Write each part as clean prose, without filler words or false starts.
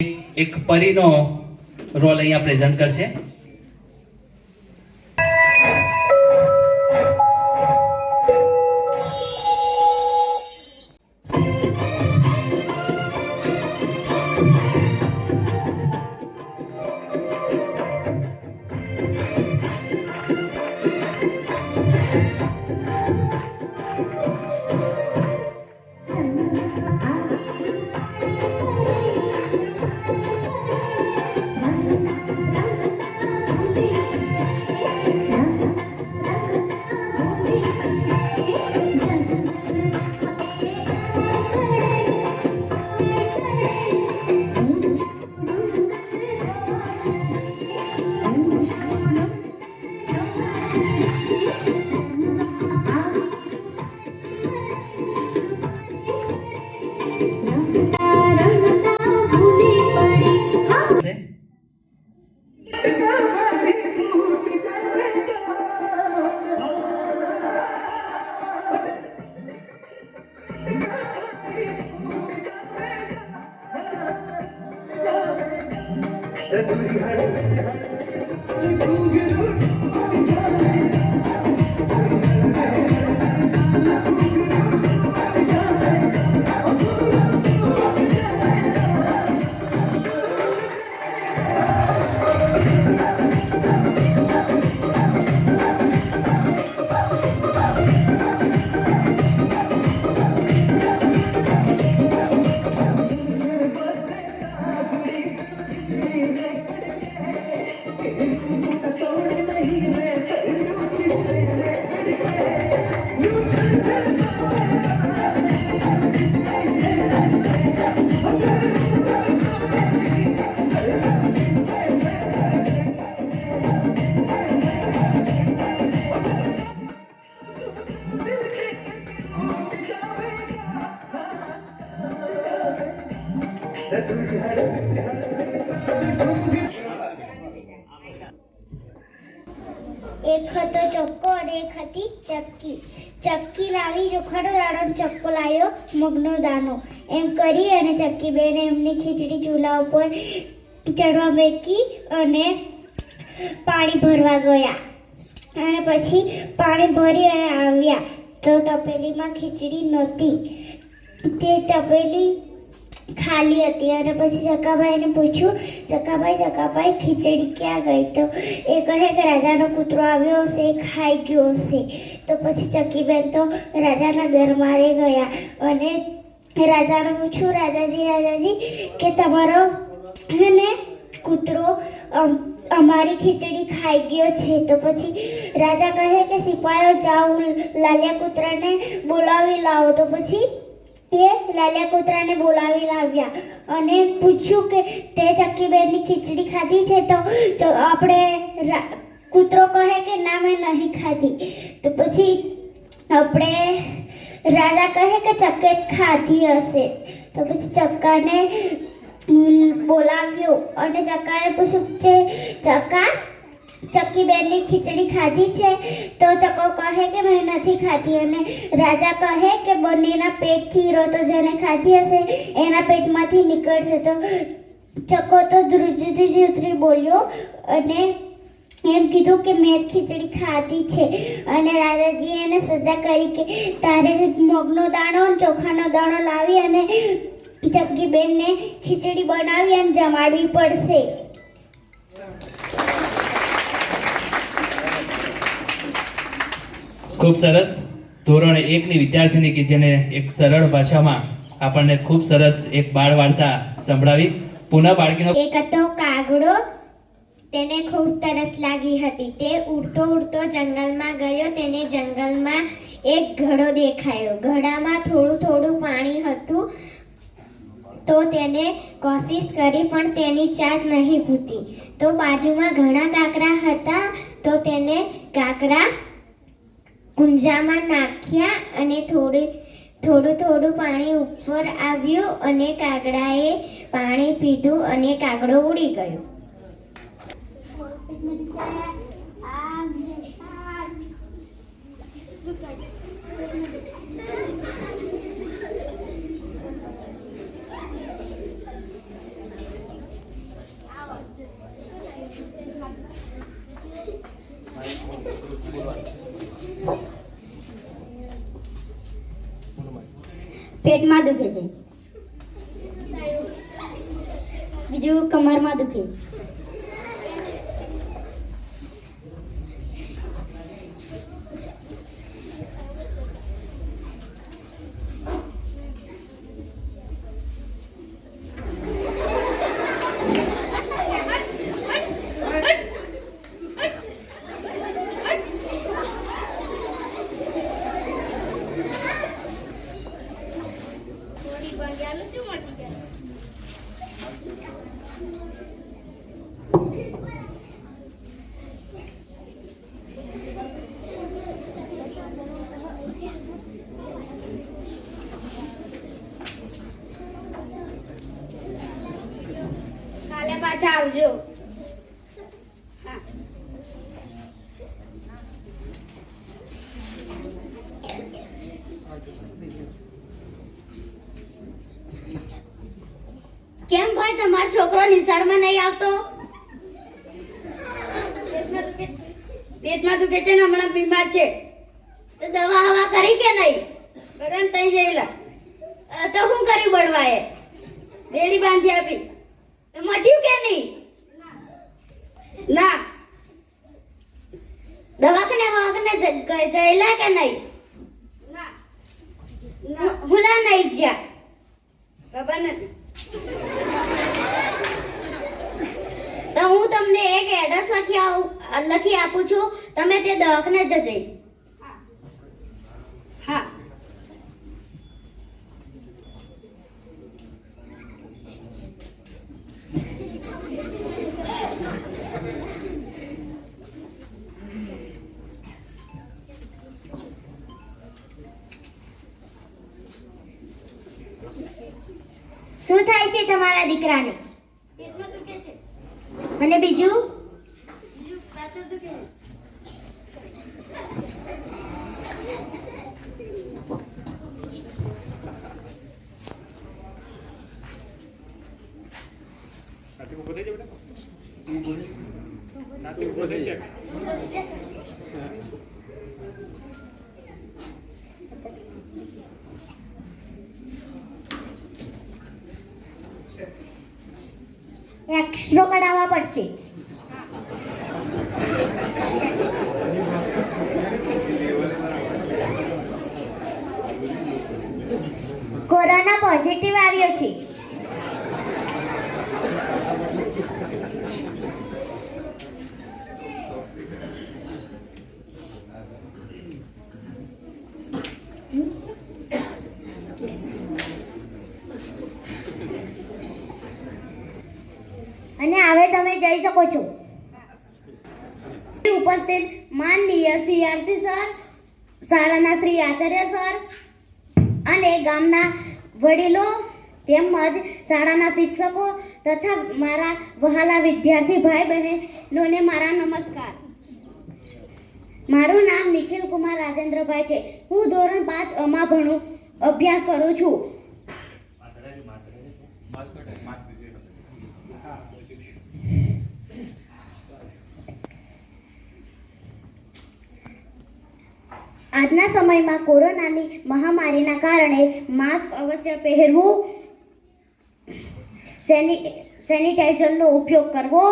એક પરીનો રોલ અહીંયા પ્રેઝન્ટ કરશે. એક હતો ચક્કો અને એક હતી ચક્કી. ચક્કી લાવી ચોખાનો દાણો, ચક્કો લાવ્યો મગનો દાણો. એમ કરી અને ચક્કી બેને એમની ખીચડી ચૂલા ઉપર ચડવા મૂકી અને પાણી ભરવા ગયા. અને પછી પાણી ભરી અને આવ્યા તો તપેલીમાં ખીચડી નહોતી. તે તપેલી ખાલી હતી. અને પછી ચકાભાઈને પૂછ્યું, ચકાભાઈ ખીચડી ક્યાં ગઈ? તો એ કહે કે રાજાનો કૂતરો આવ્યો હશે, ખાઈ ગયો હશે. તો પછી ચકીબેન તો રાજાના દરબારે ગયા અને રાજાને પૂછ્યું, રાજાજી કે તમારો હે ને કૂતરો અમારી ખીચડી ખાઈ ગયો છે. તો પછી રાજા કહે કે સિપાહીઓ જાઓ લાલિયા કૂતરાને બોલાવી લાવો. તો પછી એ લાલિયા કૂતરાને બોલાવી લાવ્યા અને પૂછ્યું કે તે ચક્કીબેનની ખીચડી ખાધી છે? તો આપણે કૂતરો કહે કે ના, મેં નહીં ખાધી. તો પછી આપણે રાજા કહે કે ચક્કે ખાધી હશે. તો પછી ચક્કાને બોલાવ્યો અને ચક્કાને પૂછ્યું છે, ચક્કીબેનની ખીચડી ખાધી છે? તો ચક્કો કહે કે મેં નથી ખાધી. અને રાજા કહે કે બંનેના પેટ ચીરો, તો જેને ખાધી હશે એના પેટમાંથી નીકળશે. તો ચક્કો તો ધ્રુજતી બોલ્યો અને એમ કીધું કે મેં ખીચડી ખાધી છે. અને રાજાજીએ એને સજા કરી કે તારે મગનો દાણો અને ચોખાનો દાણો લાવી અને ચક્કીબેનને ખીચડી બનાવી અને જમાડવી પડશે. ખૂબ સરસ. ધોરણ 1ની વિદ્યાર્થીની કે જેને એક સરળ ભાષામાં આપણને ખૂબ સરસ એક બાળ વાર્તા સંભળાવી. પુનઃ બાળકીનો એક હતો કાગડો. તેને ખૂબ તરસ લાગી હતી. તે ઉડતો જંગલમાં ગયો. તેને જંગલમાં એક ઘડો દેખાયો. ઘડામાં થોડું પાણી હતું. તો તેને કોશિશ કરી પણ તેની ચાક નહીં ભૂતી. તો બાજુમાં ઘણા કાંકરા હતા. તો તેને કાંકરા કુંજામાં નાખ્યા અને થોડું પાણી ઉપર આવ્યું અને કાગડાએ પાણી પીધું અને કાગડો ઉડી ગયો. પેટમાં દુખે છે. બીજું કમરમાં દુખે. કાલે પાછા આવજો. હા. કેમ ભાઈ તમારો છોકરો નિશાળમાં નહીં આવતો? પેટમાં દુખે છે ને હમણાં બીમાર છે તો દવા હવા કરી કે નહીં? ગરમ થઈ ગયેલા તો શું કરી બળવાએ? બેડી બાંધી આપી તો મટ્યું કે નહીં? ના. દવાખાને હવાખાને જઈલા કે નહીં? ના. હુલા નહીં ગયા? ખબર નથી. તો હું તમને એક એડ્રેસ લખી આપું છું, તમે તે દવાખાને જજો. હા. શું થાય છે તમારા દીકરાને? પેટમાં દુખે છે. અને બીજું? પાછળ દુખે છે. એક્સ્ટ્રો કઢાવવા પડશે. કોરોના પોઝિટિવ આવ્યો છે. અને હવે તમે જઈ શકો છો. ઉપસ્થિત માનનીય CRC સર, શાળાના શ્રી આચાર્ય સર અને ગામના વડીલો તેમજ શાળાના શિક્ષકો તથા મારા વહાલા વિદ્યાર્થી ભાઈ બહેનોને મારા નમસ્કાર. મારું નામ નિખિલ કુમાર રાજેન્દ્રભાઈ છે. હું ધોરણ 5 માં અભ્યાસ કરું છું. આજના સમયમાં કોરોનાની મહામારીના કારણે માસ્ક અવશ્ય પહેરવું, સેનિટાઈઝરનો ઉપયોગ કરવો,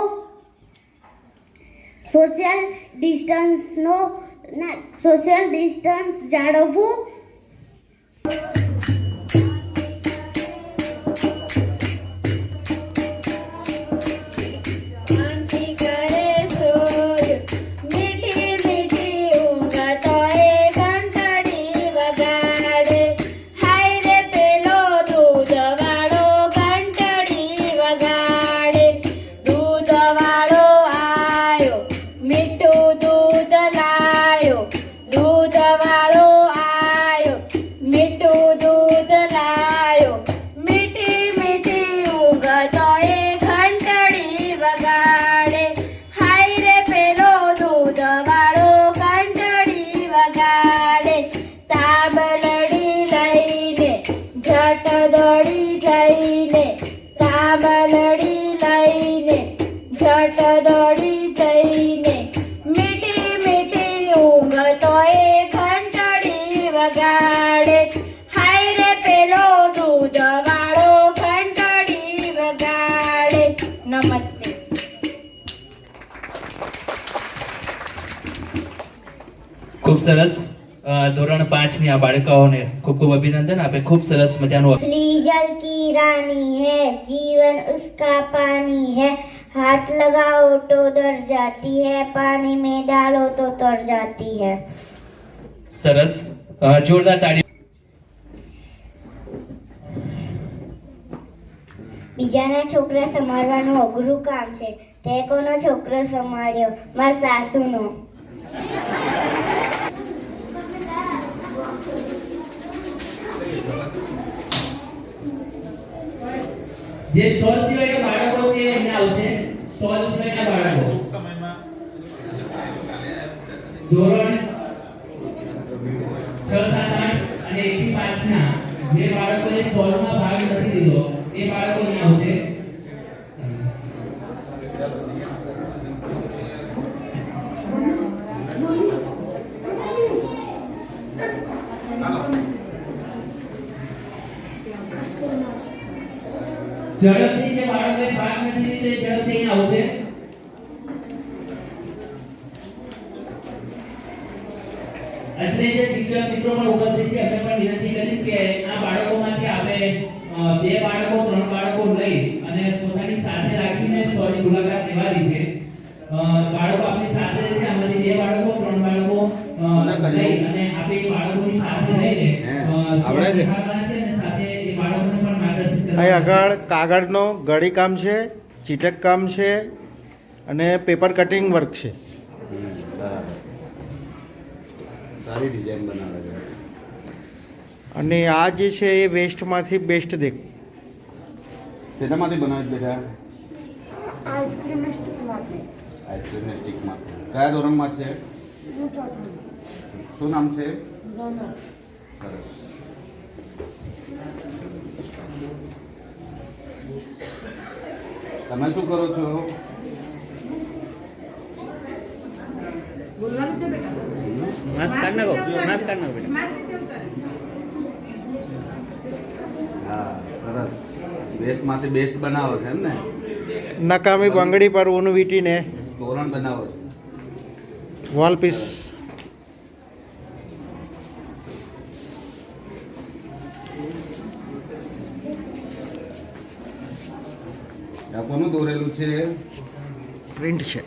સોશિયલ ડિસ્ટન્સ જાળવવું, મીઠું નમસ્તે. ખૂબ સરસ. ધોરણ 5 ની આ બાળકાઓને ખૂબ ખૂબ અભિનંદન આપે. ખૂબ સરસ મજાનું मछली जल की रानी है, जीवन उसका पानी है, हाथ लगाओ तो डर जाती है, पानी में डालो तो तर जाती है. સરસ. જોરદાર તાળી. બીજાના છોકરા સંભાળવાનું અઘરું કામ છે. તે કોનો છોકરો સંભાળ્યો? મારા સાસુનો. જે સ્ટોલ સિવાયના બાળકો છે અહીંયા આવશે. સ્ટોલ સિવાયના બાળકો ધોરણ 6, 7, 8 અને 1 થી 5 ના જે બાળકોએ સ્ટોલમાં ભાગ નથી લીધો એ બાળકો અહીંયા આવશે. ઝડપથી જે બાળકોએ ભાગ નથી લીધો એ ઝડપથી અહીંયા આવશે. એટલે જે શિક્ષક મિત્રો પણ ઉપસ્થિત છે અમે પણ વિનંતી કરીશ કે આ બાળકોમાંથી આપણે 2 બાળકો 3 બાળકો લઈ અને પોતાની સાથે રાખીને સ્ટોલની મુલાકાત લેવાની છે. બાળકો આપણી સાથે છે. આમાંથી 2 બાળકો 3 બાળકો લઈ અને આપણે એ બાળકોની સાથે રહીને આવડે છે. શીખવાડવાના છે અને સાથે એ બાળકોને પણ માર્ગદર્શન અહીં કરવાના આગળ કાગળનો ગળી કામ છે, ચીટક કામ છે અને પેપર કટિંગ વર્ક છે. બરાબર. સારી ડિઝાઇન બનાવે છે. અને આ જે છે એ વેસ્ટમાંથી બેસ્ટ દેખ. શેનામાંથી બનાવે છે બેટા? આઈસ્ક્રીમ સ્ટીકમાંથી. આઈસ્ક્રીમની સ્ટીકમાંથી. કયા ધોરણમાં છે? હું ચોથું. શું નામ છે? રોનક. સરસ. તમે શું કરો છો? બોલવાનું છે બેટા. હા, સરસ. બેસ્ટમાંથી બેસ્ટ બનાવો છે એમ ને? નકામી બંગડી પર ઊન વીંટીને તોરણ બનાવો છો. Wall piece. આ કોનું દોરેલું છે? પ્રિન્ટ છે,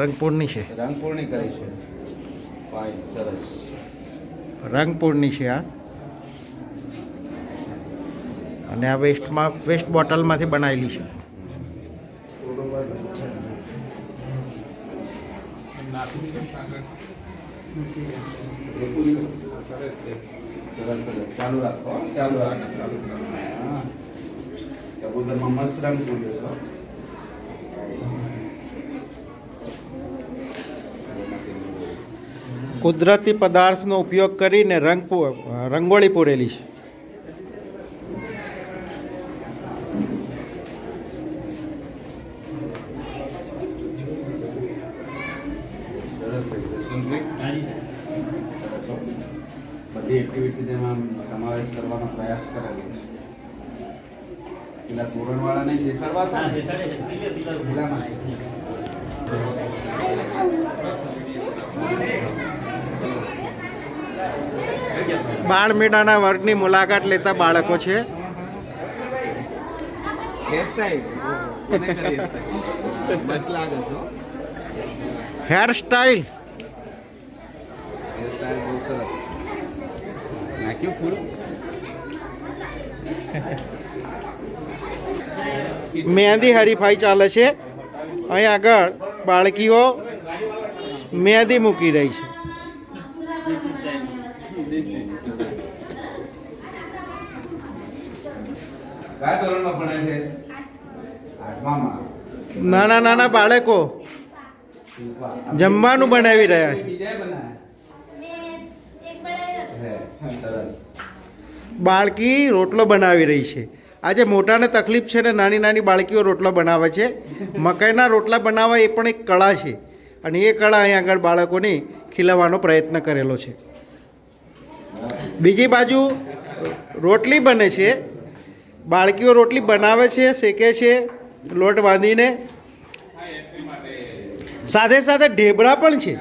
રંગપુરની છે. રંગપૂર્ણી કરી છે. ફાઇન, સરસ. રંગપુરની છે આ. અને આ વેસ્ટ બોટલમાંથી બનાવેલી છે. સરસ સરસ. ચાલુ રાખો હો. ચાલુ રાખો. હા. કબૂતરમાં મસ્ત રંગ પૂર્યો છો. કુદરતી પદાર્થનો ઉપયોગ કરીને રંગોળી પૂરેલી છે. સરસ છે. જસવંતભાઈ? બધી એક્ટિવિટીમાં સમાવેશ કરવાનો પ્રયાસ કરેલો છે. પેલા તોરણવાળાને બેસાડવા હતા ને? પેલામાં. બાળ મેળાના વર્ગની મુલાકાત લેતા બાળકો છે. હેરસ્ટાઈલ કોને કરી હેરસ્ટાઈલ? મસ્ત લાગે છો. હેર સ્ટાઇલ હેરસ્ટાઈલ બહુ સરસ. નાખ્યું ફૂલ? મહેંદી હરીફાઈ ચાલે છે. અહીં આગળ બાળકીઓ મહેંદી મૂકી રહી છે. કયા ધોરણમાં ભણે છે? 8મામાં. નાના નાના બાળકો જમવાનું બનાવી રહ્યા છે. બીજાએ બનાવ્યા? હે, સરસ. બાળકી રોટલો બનાવી રહી છે. આજે મોટાને તકલીફ છે ને નાની નાની બાળકીઓ રોટલા બનાવે છે. મકાઈના રોટલા બનાવવા એ પણ એક કળા છે અને એ કળા અહીં આગળ બાળકોને ખીલવવાનો પ્રયત્ન કરેલો છે. બીજી બાજુ રોટલી બને છે. બાળકીઓ રોટલી બનાવે છે, શેકે છે લોટ બાંધીને સાથે સાથે ઢેબરા પણ છે.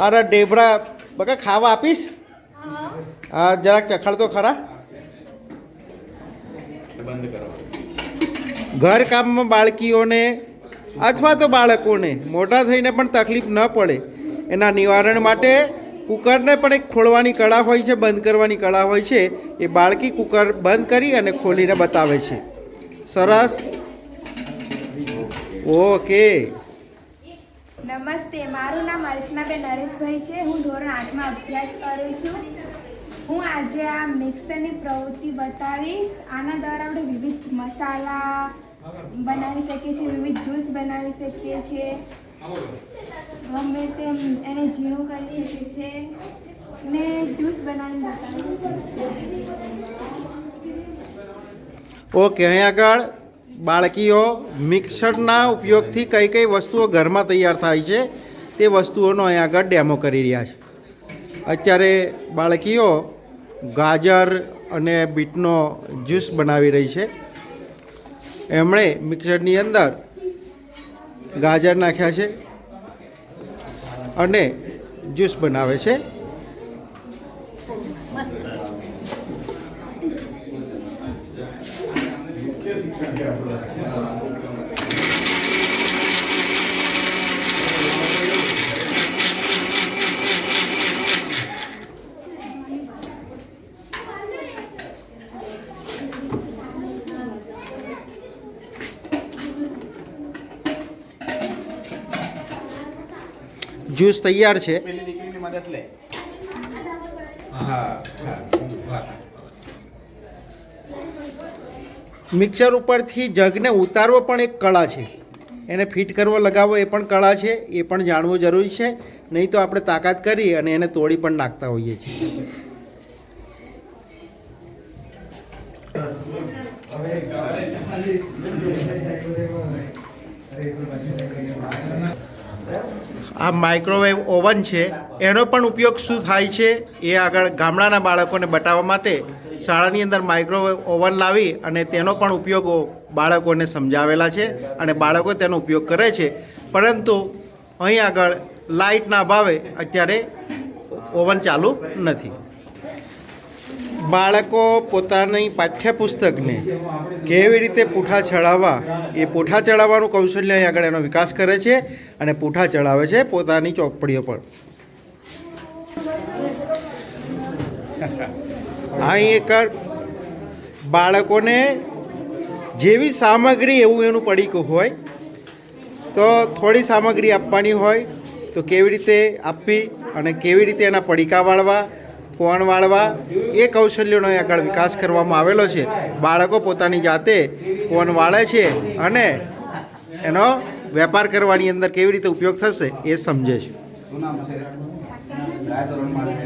અરે ઢેબરા બકા ખાવા આપીશ? હા જરાક ચખાડ તો ખરા. બંધ કરો. ઘરકામમાં બાળકીઓને અથવા તો બાળકોને મોટા થઈને પણ તકલીફ ન પડે એના નિવારણ માટે કુકરને પણ એક ખોલવાની કળા હોય છે, બંધ કરવાની કળા હોય છે. એ બાળકી કુકર બંધ કરી અને ખોલીને બતાવે છે. સરસ. ઓકે. નમસ્તે, મારું નામ અર્ચનાબેન નરેશભાઈ છે. હું ધોરણ 8માં અભ્યાસ કરું છું. હું આજે આ મિક્સરની પ્રવૃત્તિ બતાવીશ. આના દ્વારા આપણે વિવિધ મસાલા બનાવી શકીએ છીએ, વિવિધ જ્યુસ બનાવી શકીએ છીએ, ગમે તેમ એને ઝીણું કરી શકીએ છીએ ને જ્યુસ બનાવીને બતાવીશ. ઓકે, અહીં આગળ બાળકીઓ મિક્સરના ઉપયોગથી કઈ કઈ વસ્તુઓ ઘરમાં તૈયાર થાય છે તે વસ્તુઓનો અહીં આગળ ડેમો કરી રહ્યા છે. અત્યારે બાળકીઓ ગાજર અને બીટનો જ્યુસ બનાવી રહી છે. એમણે મિક્સરની અંદર ગાજર નાખ્યા છે અને જ્યુસ બનાવે છે. જ્યુસ તૈયાર છે. પેલી દીકરીની મદદ લે. હા હા વાહ. મિક્સર ઉપરથી જગને ઉતારવો પણ એક કળા છે. એને ફિટ કરવો લગાવવો એ પણ કળા છે. એ પણ જાણવું જરૂરી છે. નહીં તો આપણે તાકાત કરી અને એને તોડી પણ નાખતા હોઈએ છીએ. આ માઇક્રોવેવ ઓવન છે. એનો પણ ઉપયોગ શું થાય છે એ આગળ ગામડાના બાળકોને બતાવવા માટે શાળાની અંદર માઇક્રોવેવ ઓવન લાવી અને તેનો પણ ઉપયોગ બાળકોને સમજાવેલા છે અને બાળકો તેનો ઉપયોગ કરે છે. પરંતુ અહીં આગળ લાઇટના અભાવે અત્યારે ઓવન ચાલુ નથી. બાળકો પોતાની પાઠ્યપુસ્તકને કેવી રીતે પૂઠા ચડાવવા એ પૂઠા ચડાવવાનું કૌશલ્ય અહીં આગળ એનો વિકાસ કરે છે અને પૂઠા ચડાવે છે પોતાની ચોપડીઓ પર. અહીં એક બાળકોને જેવી સામગ્રી એવું એનું પડીકું હોય તો થોડી સામગ્રી આપવાની હોય તો કેવી રીતે આપવી અને કેવી રીતે એના પડીકા વાળવા, કોણ વાળવા એ કૌશલ્યોનો આગળ વિકાસ કરવામાં આવેલો છે. બાળકો પોતાની જાતે કોણ વાળે છે અને એનો વેપાર કરવાની અંદર કેવી રીતે ઉપયોગ થશે એ સમજે છે. શું નામ છે? કયા ધોરણમાં છે?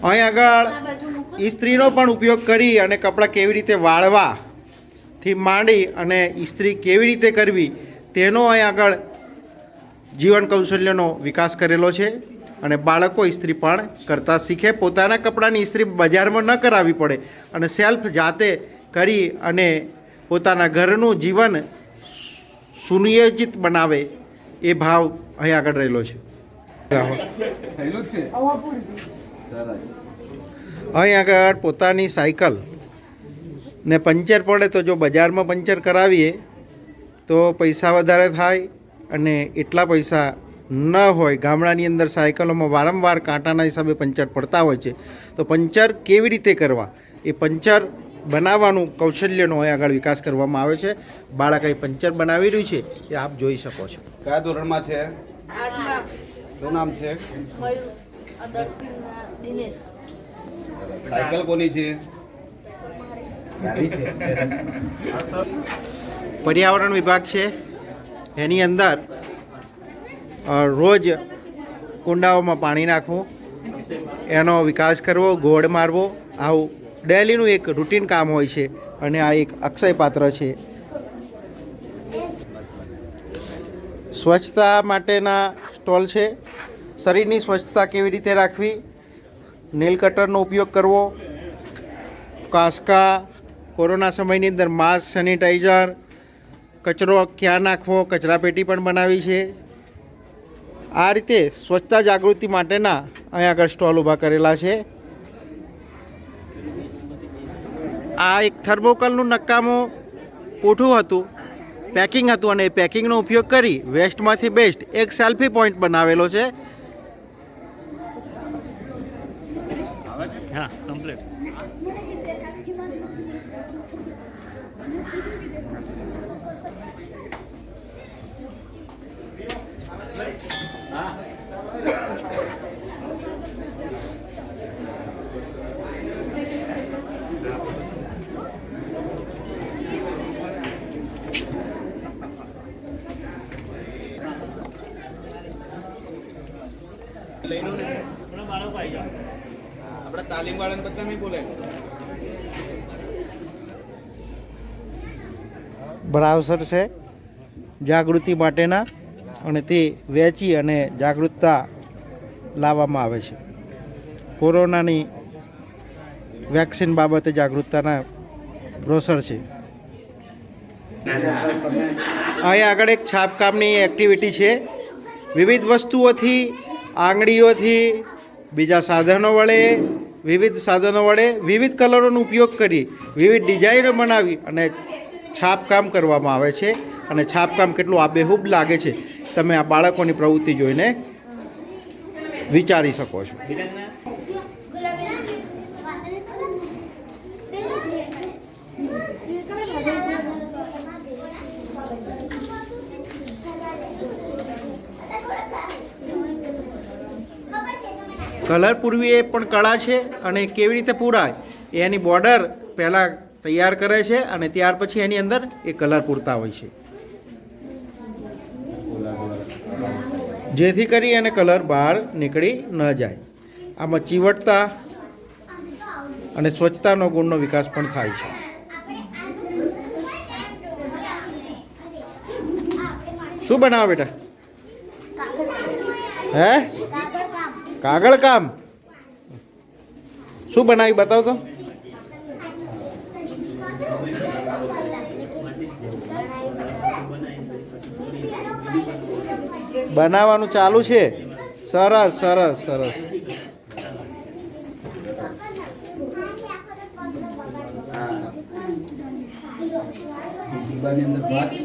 અહીં આગળ ઇસ્ત્રીનો પણ ઉપયોગ કરી અને કપડાં કેવી રીતે વાળવાથી માંડી અને ઇસ્ત્રી કેવી રીતે કરવી તેનો અહીં આગળ જીવન કૌશલ્યનો વિકાસ કરેલો છે. અને બાળકો ઇસ્ત્રી પણ કરતા શીખે. પોતાના કપડાની ઇસ્ત્રી બજારમાં ન કરાવવી પડે અને સેલ્ફ જાતે કરી અને પોતાના ઘરનું જીવન સુનિયોજિત બનાવે એ ભાવ અહીં આગળ રહેલો છે. થયેલું જ છે. સરસ. અહીં આગળ પોતાની સાયકલ ને પંચર પડે તો જો બજારમાં પંચર કરાવીએ તો પૈસા વધારે થાય અને એટલા પૈસા ન હોય. ગામડાની અંદર સાયકલોમાં વારંવાર કાંટાના હિસાબે પંચર પડતા હોય છે. તો પંચર કેવી રીતે કરવા એ પંચર બનાવવાનું કૌશલ્યનો અહીં આગળ વિકાસ કરવામાં આવે છે. બાળક અહીં પંચર બનાવી રહ્યું છે એ આપ જોઈ શકો છો. કયા ધોરણમાં છે? શું નામ છે? સરસ. સાયકલ કોની છે? ગાડી છે. પર્યાવરણ વિભાગ છે એની અંદર રોજ કુંડાઓમાં પાણી નાખવું, એનો વિકાસ કરવો, ગોળ મારવો, આવું ડેલીનું એક રૂટીન કામ હોય છે. અને આ એક અક્ષય પાત્ર છે. સ્વચ્છતા માટેના સ્ટોલ છે. શરીરની સ્વચ્છતા કેવી રીતે રાખવી, નેલ કટરનો ઉપયોગ કરવો, કાંસકા કોરોના સમયની અંદર માસ્ક, સેનિટાઈઝર, કચરો ક્યાં નાખવો, કચરાપેટી પણ બનાવી છે. આ રીતે સ્વચ્છતા જાગૃતિ માટેના અહીંયા આગળ સ્ટોલ ઊભા કરેલા છે. આ એક થર્મોકોલનું નકામું પૂઠું હતું, પેકિંગ હતું, અને એ પેકિંગનો ઉપયોગ કરી વેસ્ટમાંથી બેસ્ટ એક સેલ્ફી પોઈન્ટ બનાવેલો છે. હા, કમ્પ્લીટ. આપણા તાલીમ વાળાને બધા નહીં બોલે. બ્રાઉઝર છે જાગૃતિ માટેના, અને તે વેચી અને જાગૃતતા લાવવામાં આવે છે. કોરોનાની વેક્સિન બાબતે જાગૃતતાના બ્રોશર છે. અહીંયા આગળ એક છાપકામની એક્ટિવિટી છે. વિવિધ વસ્તુઓથી, આંગળીઓથી, બીજા સાધનો વડે, વિવિધ કલરોનો ઉપયોગ કરી વિવિધ ડિઝાઇનો બનાવી અને છાપકામ કરવામાં આવે છે. અને છાપકામ કેટલું આબેહૂબ લાગે છે તમે આ બાળકોની પ્રવૃત્તિ જોઈને વિચારી શકો છો. કલર પૂરવી એ પણ કળા છે, અને કેવી રીતે પૂરાય એની બોર્ડર પહેલાં તૈયાર કરે છે અને ત્યાર પછી એની અંદર એ કલર પૂરતા હોય છે, જેથી કરી અને કલર બહાર નીકળી ન જાય. આમાં ચીવટતા અને સ્વચ્છતાનો ગુણનો વિકાસ પણ થાય છે. શું બનાવો બેટા? હે, કાગળ કામ. શું બનાવી બતાવ તો. બનાવવાનું ચાલુ છે. સરસ સરસ સરસ. જીબાની અંદર ભાત છે.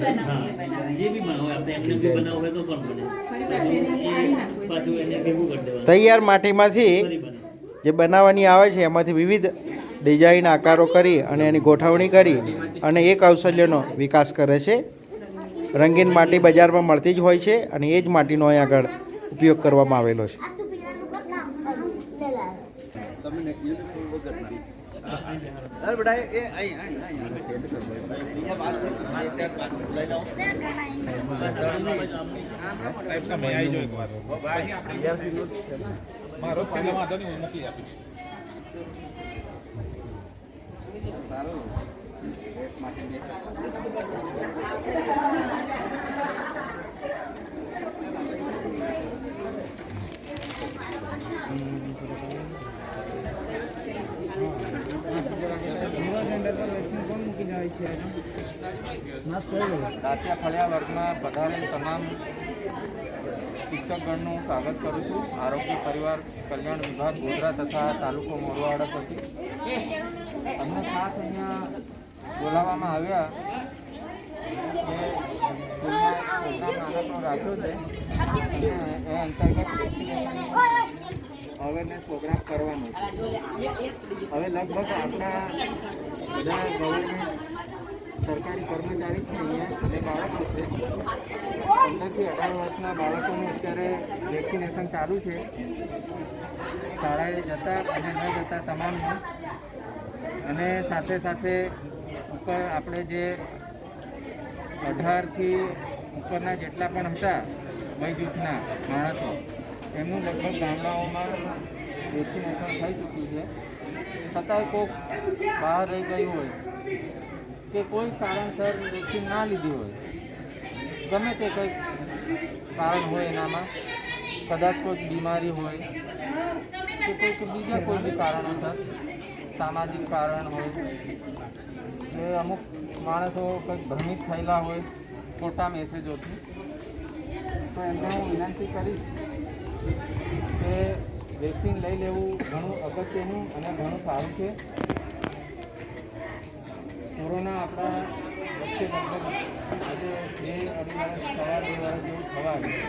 જે બી બનાવો આપણે એમને બી બનાવવું હોય તો પણ બને. પાછું એને ભેગું કરી દેવાનું. તૈયાર માટીમાંથી ફરી બને. જે બનાવવાની આવે છે એમાંથી વિવિધ ડિઝાઇન આકારો કરી અને એની ગોઠવણી કરી અને એ કૌશલ્યનો વિકાસ કરે છે. રંગીન માટી બજારમાં મળતી જ હોય છે અને એ જ માટીનો અહીં આગળ ઉપયોગ કરવામાં આવેલો છે. તમને વગર ના. અરે બેટા એ અહીં સેટ કર. બીજા પાંચ લઈ લાવો. તમે આવી જો એકવાર. મારો છેલ્લે વાંધો નહીં, હું મૂકી આપીશ. સારું. દાંતિયા ફળિયા વર્ગમાં પધારેલ તમામ શિક્ષકગણનું સ્વાગત કરું છું. આરોગ્ય પરિવાર કલ્યાણ વિભાગ ગોધરા તથા તાલુકો મોરવાડા પછી અમને ખાસ અહીંયા બોલાવવામાં આવ્યા કે સ્કૂલમાં પ્રોગ્રામ નાનકડો રાખ્યો છે અને એ અંતર્ગત અવેરનેસ પ્રોગ્રામ કરવાનો છે. હવે લગભગ આપણા બધા ગવર્મેન્ટ સરકારી કર્મચારી છે અહીંયા અને બાળકો છે. 15 થી 18 વર્ષના બાળકોનું અત્યારે વેક્સિનેશન ચાલુ છે. શાળાએ જતા અને ન જતા તમામનું. અને સાથે સાથે ઉપર આપણે જે 18 થી ઉપરના જેટલા પણ હતા વય જૂથના માણસો એમનું લગભગ ગામડાઓમાં વેક્સિનેશન થઈ ચૂક્યું છે. છતાંય કોઈક બહાર રહી ગયું હોય કે કોઈ કારણસર વેક્સિન ના લીધી હોય, ગમે તે કંઈક કારણ હોય એનામાં, કદાચ કોઈ બીમારી હોય કે કોઈક બીજા કોઈ બી કારણોસર સામાજિક કારણ હોય કે અમુક માણસો કંઈક ભ્રમિત થયેલા હોય ખોટા મેસેજોથી, તો એમને હું વિનંતી કરીશ કે વેક્સિન લઈ લેવું ઘણું અગત્યનું અને ઘણું સારું છે. કોરોના આપણા વચ્ચે લગભગ આજે 2-2.5 વર્ષ થયા, 2 વર્ષ જેવું થવા આવ્યું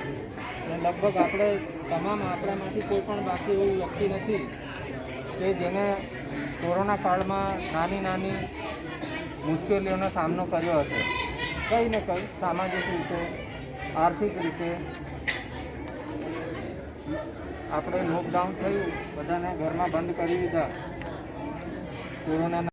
અને લગભગ આપણે તમામ આપણામાંથી કોઈ પણ બાકી એવું વ્યક્તિ નથી કે જેને કોરોના કાળમાં નાની નાની મુશ્કેલીઓનો સામનો કર્યો હશે. કંઈ ને કંઈ સામાજિક રીતે, આર્થિક રીતે આપણે લોકડાઉન થયું, બધાને ઘરમાં બંધ કરી દીધા કોરોનાના